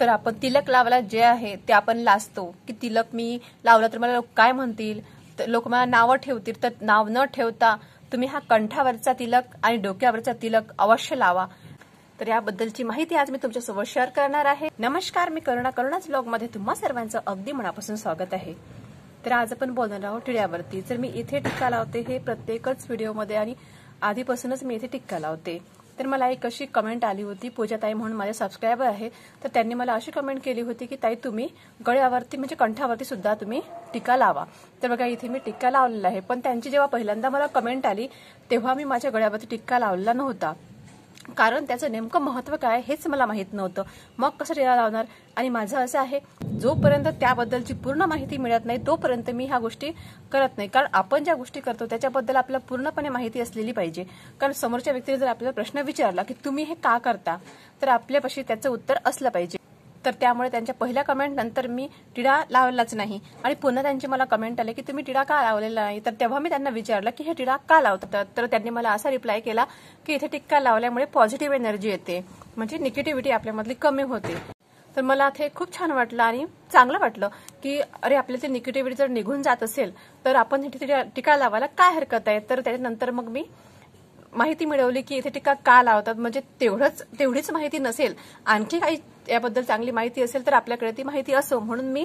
तर आपण तिलक लावायला जे आहे ते आपण लाजतो की तिलक मी लावला तर मला लोक काय म्हणतील, लोक मला नावं ठेवतील. तर नाव न ठेवता तुम्ही हा कंठावरचा तिलक आणि डोक्यावरचा तिलक अवश्य लावा. तर याबद्दलची माहिती आज मी तुमच्यासोबत शेअर करणार आहे. नमस्कार, मी करुणाच ब्लॉगमध्ये तुम्हा सर्वांचं अगदी मनापासून स्वागत आहे. तर आज आपण बोलणार आहोत टिळ्यावरती. तर मी इथे टिक्का लावते हे प्रत्येकच व्हिडिओमध्ये आणि आधीपासूनच मी इथे टिक्का लावते. तर मला एक अशी कमेंट आली होती, पूजाताई म्हणून माझे सबस्क्रायबर आहे, तर त्यांनी मला अशी कमेंट केली होती की ताई तुम्ही गळ्यावरती म्हणजे कंठावरती सुद्धा तुम्ही टिक्का लावा. तर बघा इथे मी टिक्का लावलेला आहे. पण त्यांची जेव्हा पहिल्यांदा मला कमेंट आली तेव्हा मी माझ्या गळ्यावरती टिक्का लावलेला नव्हता, कारण त्याचं नेमकं महत्व काय हेच मला माहित नव्हतं. मग कसं टिळा लावणार. आणि माझं असं आहे, जोपर्यंत त्याबद्दलची पूर्ण माहिती मिळत नाही तोपर्यंत मी ह्या गोष्टी करत नाही. कारण आपण ज्या गोष्टी करतो त्याच्याबद्दल आपल्याला पूर्णपणे माहिती असलेली पाहिजे. कारण समोरच्या व्यक्तीने जर आपल्याला प्रश्न विचारला की तुम्ही हे का करता, तर आपल्यापाशी त्याचं उत्तर असलं पाहिजे. तर त्यामुळे त्यांच्या पहिल्या कमेंट नंतर मी टिळा लावलाच नाही. आणि पुन्हा त्यांची मला कमेंट आले की तुम्ही टिळा का लावलेला नाही. तर तेव्हा मी त्यांना विचारलं की हे टिळा का लावतात. तर त्यांनी मला असा रिप्लाय केला की इथे टिक्का लावल्यामुळे पॉझिटिव्ह एनर्जी येते, म्हणजे निगेटिव्हिटी आपल्यामधली कमी होते. तर मला ते खूप छान वाटलं आणि चांगलं वाटलं की अरे आपल्या ते निगेटिव्हिटी जर निघून जात असेल तर आपण इथे टिक्का लावायला काय हरकत आहे. तर त्याच्यानंतर मग मी माहिती मिळवली की इथे टिक्का का लावतात. म्हणजे तेवढीच माहिती नसेल, आणखी काही याबद्दल चांगली माहिती असेल तर आपल्याकडे ती माहिती असो, म्हणून मी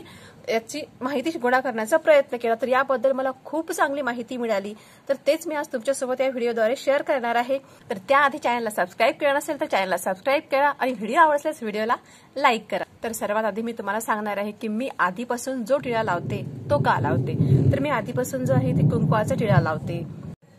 याची माहिती गोळा करण्याचा प्रयत्न केला. तर याबद्दल मला खूप चांगली माहिती मिळाली. तर तेच मी आज तुमच्यासोबत या व्हिडिओद्वारे शेअर करणार आहे. तर त्याआधी चॅनलला सबस्क्राईब केलं नसेल तर चॅनलला सबस्क्राईब करा आणि व्हिडिओ आवडल्यास व्हिडिओला लाईक करा. तर सर्वात आधी मी तुम्हाला सांगणार आहे की मी आधीपासून जो टिळा लावते तो का लावते. तर मी आधीपासून जो आहे ते कुंकवाचा टिळा लावते.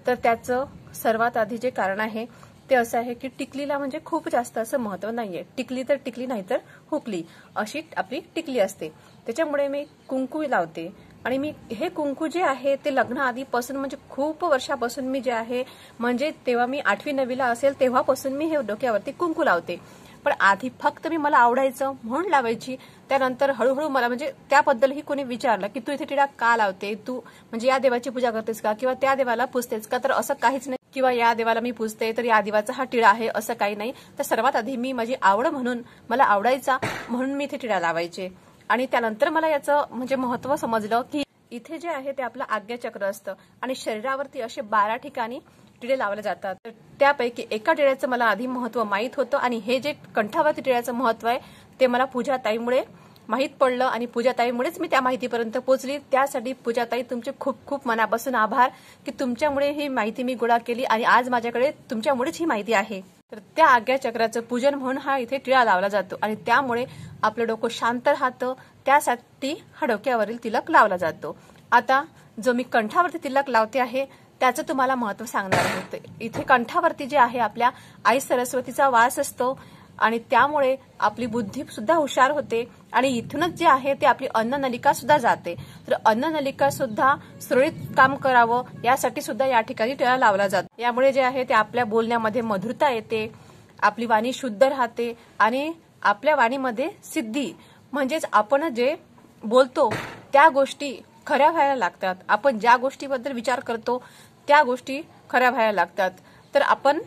तर त्याचं सर्वात आधी जे कारण आहे ते असं आहे की टिकलीला म्हणजे खूप जास्त असं महत्व नाहीये. टिकली तर टिकली, नाही तर हुकली, अशी आपली टिकली असते. त्याच्यामुळे मी कुंकू लावते. आणि मी हे कुंकू जे आहे ते लग्न आधीपासून म्हणजे खूप वर्षापासून मी जे आहे, म्हणजे तेव्हा मी 8वी 9वीला असेल तेव्हापासून मी हे डोक्यावरती कुंकू लावते. पण आधी फक्त मी मला आवडायचं म्हणून लावायची. त्यानंतर हळूहळू मला म्हणजे त्याबद्दलही कोणी विचारलं की तू इथे टिळा का लावते, तू म्हणजे या देवाची पूजा करतेस का किंवा त्या देवाला पूजतेस का. तर असं काहीच नाही किंवा या देवाला मी पूजते तर या देवाचा हा टिळा आहे असं काही नाही. तर सर्वात आधी मी माझी आवड म्हणून, मला आवडायचा म्हणून मी इथे टिळा लावायचे. आणि त्यानंतर मला याचं म्हणजे महत्व समजलं की इथे जे आहे ते आपलं आज्ञाचक्र असतं आणि शरीरावरती असे 12 ठिकाणी टिळे लावले जातात. तर त्यापैकी एका टिळ्याचं मला आधी महत्व माहीत होतं आणि हे जे कंठावरती टिळ्याचं महत्व आहे ते मला पूजाताईमुळे माहीत पडलं आणि पूजाताईमुळेच मी त्या माहितीपर्यंत पोहोचली. त्यासाठी पूजाताई तुमचे खूप खूप मनापासून आभार की तुमच्यामुळे ही माहिती मी गोळा केली आणि आज माझ्याकडे तुमच्यामुळेच ही माहिती आहे. तर त्या आज्ञाचक्राचं पूजन म्हणून हा इथे टिळा लावला जातो आणि त्यामुळे आपलं डोकं शांत राहतं. त्यासाठी हा डोक्यावरील तिलक लावला जातो. आता जो मी कंठावरती तिलक लावते आहे त्याचं तुम्हाला महत्व सांगणार आहे. इथे कंठावरती जे आहे आपल्या आई सरस्वतीचा वास असतो आणि त्यामुळे आपली बुद्धी सुद्धा हुशार होते आणि इथूनच जे आहे ते आपली अन्ननलिका सुद्धा जाते. तर अन्ननलिका सुद्धा सुरळीत काम करावं यासाठी सुद्धा या ठिकाणी टिळा लावला जातो. यामुळे जे आहे ते आपल्या बोलण्यामध्ये मधुरता येते, आपली वाणी शुद्ध राहते आणि आपल्या वाणीमध्ये सिद्धी म्हणजेच आपण जे बोलतो त्या गोष्टी खऱ्या व्हायला लागतात. आपण ज्या गोष्टीबद्दल विचार करतो त्या गोष्टी खऱ्या व्हायला लागतात. तर आपण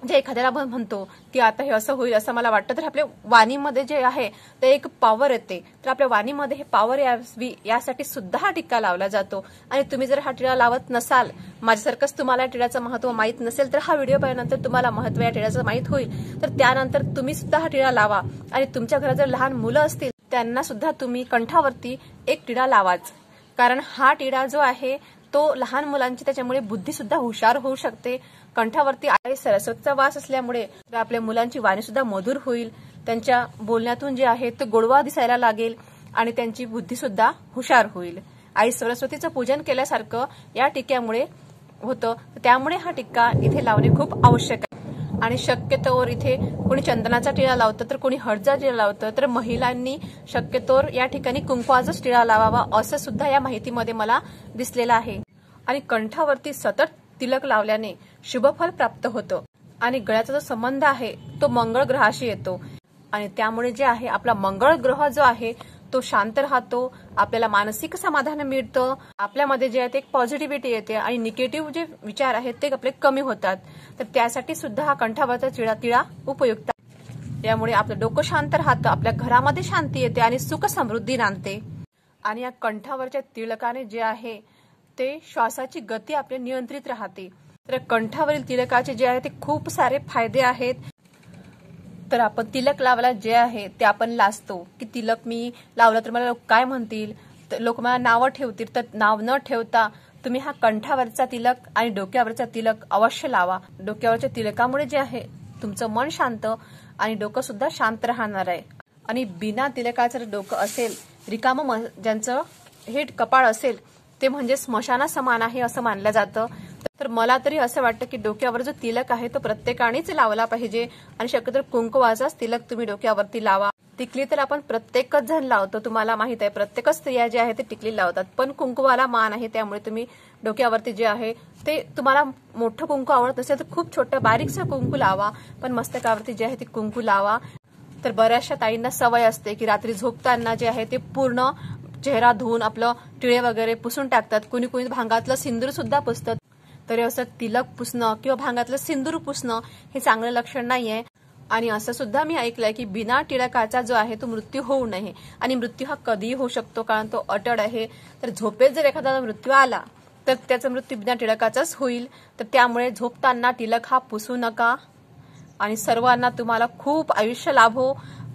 जे एखाद्याला म्हणतो की आता हे असं होईल असं मला वाटतं, तर आपल्या वाणीमध्ये जे आहे ते एक पॉवर येते. तर आपल्या वाणीमध्ये हे पॉवर यावी यासाठी सुद्धा हा टिळा लावला जातो. आणि तुम्ही जर हा टिळा लावत नसाल, माझ्यासारखंच तुम्हाला टिळ्याचं महत्व माहीत नसेल, तर हा व्हिडिओ पाहिल्यानंतर तुम्हाला महत्व या टिळ्याचं माहीत होईल. तर त्यानंतर तुम्ही सुद्धा हा टिळा लावा आणि तुमच्या घरात जर लहान मुलं असतील त्यांना सुद्धा तुम्ही कंठावरती एक टिळा लावाच. कारण हा टिळा जो आहे तो लहान मुलांची त्याच्यामुळे बुद्धी सुद्धा हुशार होऊ शकते. कंठावरती आई सरस्वतीचा वास असल्यामुळे आपल्या मुलांची वाणी सुद्धा मधुर होईल, त्यांच्या बोलण्यातून जे आहे ते गोडवा दिसायला लागेल आणि त्यांची बुद्धी सुद्धा हुशार होईल. आई सरस्वतीचं पूजन केल्यासारखं या टिक्क्यामुळे होतं. त्यामुळे हा टिक्का इथे लावणे खूप आवश्यक आहे. आणि शक्यतोवर इथे कोणी चंदनाचा टिळा लावतं तर कोणी हळदचा टिळा लावतं. तर महिलांनी शक्यतोवर या ठिकाणी कुंकवाचाच टिळा लावावा असं सुद्धा या माहितीमध्ये मला दिसलेलं आहे. आणि कंठावरती सतत तिलक लावल्याने शुभफल प्राप्त होतं आणि गळ्याचा जो संबंध आहे तो मंगळ ग्रहाशी येतो आणि त्यामुळे जे आहे आपला मंगळ ग्रह जो आहे तो शांत राहतो, आपल्याला मानसिक समाधान मिळतं, आपल्यामध्ये जे आहे ते एक पॉझिटिव्हिटी येते आणि निगेटिव्ह जे विचार आहेत ते आपले कमी होतात. तर त्यासाठी सुद्धा हा कंठावरचा टिळा उपयुक्त आहे. यामुळे आपलं डोकं शांत राहतं, आपल्या घरामध्ये शांती येते आणि सुख समृद्धी नांदते. आणि या कंठावरच्या तिलकाने जे आहे ते श्वासाची गती आपली नियंत्रित राहते. तर कंठावरील तिलकाचे जे आहे ते खूप सारे फायदे आहेत. तर आपण तिलक लावायला जे आहे ते आपण लाजतो की तिलक मी लावलं तर मला लोक काय म्हणतील, लोक मला नावं ठेवतील. तर नाव न ठेवता तुम्ही हा कंठावरचा तिलक आणि डोक्यावरचा तिलक अवश्य लावा. डोक्यावरच्या तिलकामुळे जे आहे तुमचं मन शांत आणि डोकं सुद्धा शांत राहणार आहे. आणि बिना तिलकाचं डोकं असेल, रिकामं ज्यांचं हे कपाळ असेल ते म्हणजे स्मशाना समान आहे असं मानलं जातं. तर मला तरी असं वाटतं की डोक्यावर जो तिलक आहे तो प्रत्येकानेच लावला पाहिजे. आणि शक्यतो कुंकवाचाच तिलक तुम्ही डोक्यावरती लावा. टिकली तर आपण प्रत्येकच जण लावतो, तुम्हाला माहित आहे, प्रत्येकच स्त्रिया जे आहे ते टिकली लावतात. पण कुंकुवाला मान आहे, त्यामुळे तुम्ही डोक्यावरती जे आहे ते तुम्हाला मोठं कुंकू आवडत नसेल तर खूप छोटं बारीकसं कुंकू लावा, पण मस्तकावरती जे आहे ते कुंकू लावा. तर बऱ्याचशा ताईंना सवय असते की रात्री झोपताना जे आहे ते पूर्ण चेहरा धुवून आपलं टिळे वगैरे पुसून टाकतात. कुणी कुणी भांगातलं सिंदूर सुद्धा पुसतात. तरी असं तिलक पुसणं किंवा भांगातलं सिंदूर पुसणं हे चांगलं लक्षण नाहीये. आणि असं सुद्धा मी ऐकलंय की बिना टिळकाचा जो आहे तो मृत्यू होऊ नये. आणि मृत्यू हा कधीही होऊ शकतो, कारण तो अटळ आहे. तर झोपेत जर एखादा मृत्यू आला तर त्याचा मृत्यू बिना टिळकाचाच होईल. तर त्यामुळे झोपताना टिलक हा पुसू नका. आणि सर्वांना तुम्हाला खूप आयुष्य लाभो,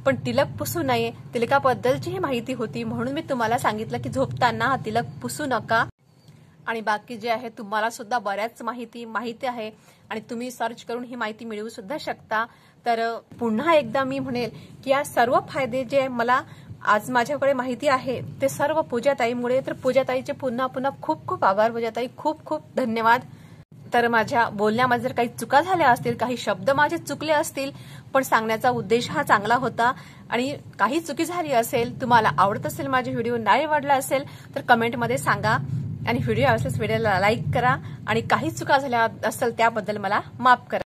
पण तिलक पुसू नये. तिलकाबद्दलची ही माहिती होती म्हणून मी तुम्हाला सांगितलं की झोपताना हा तिलक पुसू नका. आणि बाकी जे आहे तुम्हाला सुद्धा बऱ्याच माहिती आहे आणि तुम्ही सर्च करून ही माहिती मिळवू सुद्धा शकता. तर पुन्हा एकदा मी म्हणेल की या सर्व फायदे जे मला आज माझ्याकडे माहिती आहे ते सर्व पूजाताईमुळे. तर पूजाताईचे पुन्हा पुन्हा खूप खूप आभार. पूजाताई खूप खूप धन्यवाद. तर माझ्या बोलण्यामध्ये जर काही चुका झाल्या असतील, काही शब्द माझे चुकले असतील, पण सांगण्याचा उद्देश हा चांगला होता. आणि काही चुकी झाली असेल, तुम्हाला आवडत असेल माझे व्हिडिओ, नाही आवडला असेल तर कमेंटमध्ये सांगा. आणि व्हिडिओ आवडल्यास व्हिडिओला लाईक करा. आणि काही चुका झाल्या असेल त्याबद्दल मला माफ करा.